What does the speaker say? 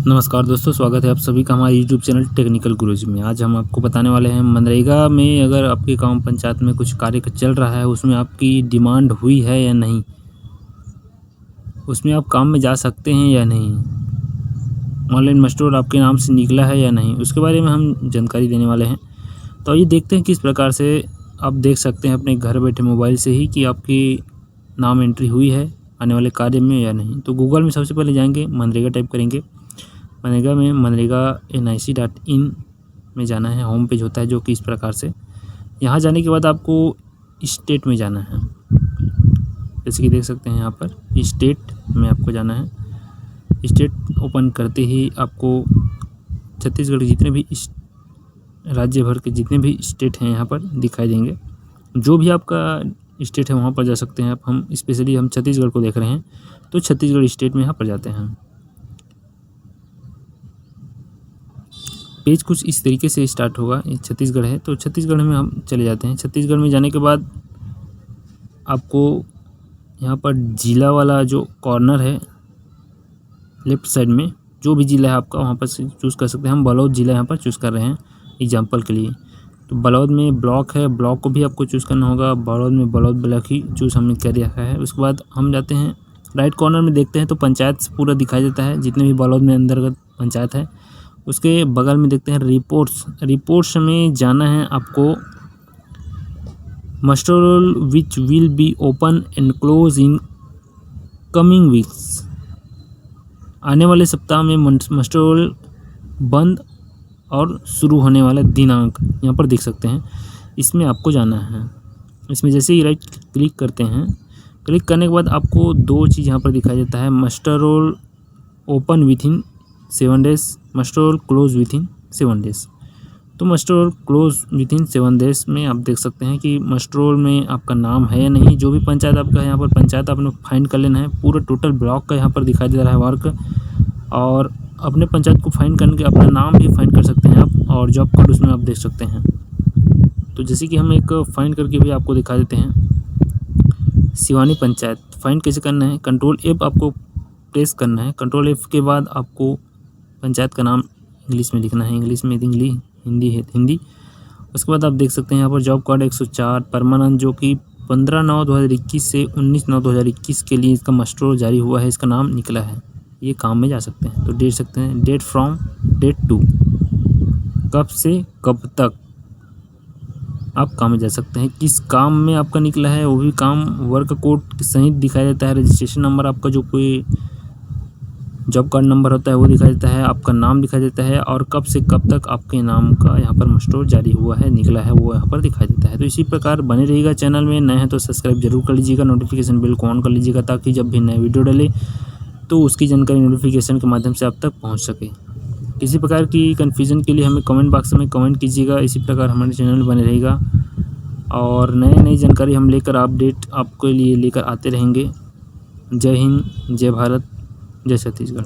नमस्कार दोस्तों, स्वागत है आप सभी का हमारे यूट्यूब चैनल टेक्निकल गुरुजी में। आज हम आपको बताने वाले हैं मनरेगा में अगर आपके गांव पंचायत में कुछ कार्य चल रहा है, उसमें आपकी डिमांड हुई है या नहीं, उसमें आप काम में जा सकते हैं या नहीं, ऑनलाइन मस्टोर आपके नाम से निकला है या नहीं, उसके बारे में हम जानकारी देने वाले हैं। तो ये देखते हैं किस प्रकार से आप देख सकते हैं अपने घर बैठे मोबाइल से ही कि आपकी नाम एंट्री हुई है आने वाले कार्य में या नहीं। तो गूगल में सबसे पहले जाएंगे, मनरेगा टाइप करेंगे। मनरेगा में मनरेगा nic.in में जाना है, होम पेज होता है जो कि इस प्रकार से। यहाँ जाने के बाद आपको स्टेट में जाना है, जैसे कि देख सकते हैं यहाँ पर स्टेट में आपको जाना है। स्टेट ओपन करते ही आपको छत्तीसगढ़ के जितने भी राज्य भर के जितने भी स्टेट हैं यहाँ पर दिखाई देंगे। जो भी आपका स्टेट है वहाँ पर जा सकते हैं आप। हम स्पेशली हम छत्तीसगढ़ को देख रहे हैं, तो छत्तीसगढ़ स्टेट में यहाँ पर जाते हैं। पेज कुछ इस तरीके से स्टार्ट होगा। ये छत्तीसगढ़ है तो छत्तीसगढ़ में हम चले जाते हैं। छत्तीसगढ़ में जाने के बाद आपको यहाँ पर जिला वाला जो कॉर्नर है लेफ़्ट साइड में, जो भी ज़िला है आपका वहाँ पर से चूज़ कर सकते हैं। हम बलौद ज़िला यहाँ पर चूज़ कर रहे हैं एग्जाम्पल के लिए। तो बलौद में ब्लॉक है, ब्लॉक को भी आपको चूज़ करना होगा। बलौद में बलौद ब्लॉक ही चूज़ हमने कर रखा है। उसके बाद हम जाते हैं राइट कॉर्नर में, देखते हैं तो पंचायत पूरा दिखाई देता है, जितने भी बलौद में अंतर्गत पंचायत है। उसके बगल में देखते हैं रिपोर्ट्स में जाना है आपको। Muster roll which will be open and close in coming weeks, आने वाले सप्ताह में मस्टर रोल बंद और शुरू होने वाला दिनांक यहाँ पर देख सकते हैं। इसमें आपको जाना है। इसमें जैसे ही राइट क्लिक करते हैं, क्लिक करने के बाद आपको दो चीज़ यहाँ पर दिखाई देता है, muster roll open within 7 days, muster roll close within 7 days. तो muster roll close within 7 days में आप देख सकते हैं कि मस्टर रोल में आपका नाम है या नहीं। जो भी पंचायत आपका है यहाँ पर पंचायत आपने फाइंड कर लेना है। पूरा टोटल ब्लॉक का यहाँ पर दिखाई दे रहा है वर्क, और अपने पंचायत को फाइंड करके अपना नाम भी फाइंड कर सकते हैं आप, और जॉब कोड उसमें आप देख सकते हैं। तो जैसे कि हम एक फाइंड करके भी आपको दिखा देते हैं। सिवानी पंचायत फाइंड कैसे करना है, Ctrl+F आपको प्रेस करना है। Ctrl+F के बाद आपको पंचायत का नाम इंग्लिश में लिखना है, इंग्लिश में इंग्लिश, हिंदी है हिंदी। उसके बाद आप देख सकते हैं यहाँ पर जॉब कोड 104 परमानेंट, जो कि 15/9/2021 से 19/9/2021 के लिए इसका मस्टर रोल जारी हुआ है, इसका नाम निकला है। ये काम में जा सकते हैं। तो डेट सकते हैं, डेट फ्रॉम, डेट टू, कब से कब तक आप काम में जा सकते हैं। किस काम में आपका निकला है वो भी काम वर्क कोड सहित दिखाई देता है। रजिस्ट्रेशन नंबर आपका जो कोई जॉब कार्ड नंबर होता है वो दिखाई देता है, आपका नाम दिखाई देता है, और कब से कब तक आपके नाम का यहाँ पर मस्टर जारी हुआ है, निकला है, वो यहाँ पर दिखाई देता है। तो इसी प्रकार बने रहिएगा। चैनल में नए हैं तो सब्सक्राइब जरूर कर लीजिएगा, नोटिफिकेशन बिल को ऑन कर लीजिएगा, ताकि जब भी नए वीडियो डले तो उसकी जानकारी नोटिफिकेशन के माध्यम से आप तक पहुँच सके। किसी प्रकार की कन्फ्यूज़न के लिए हमें कमेंट बॉक्स में कमेंट कीजिएगा। इसी प्रकार हमारे चैनल में बने रहेगा, और नई जानकारी हम लेकर अपडेट आपके लिए लेकर आते रहेंगे। जय हिंद, जय भारत, जय छत्तीसगढ़।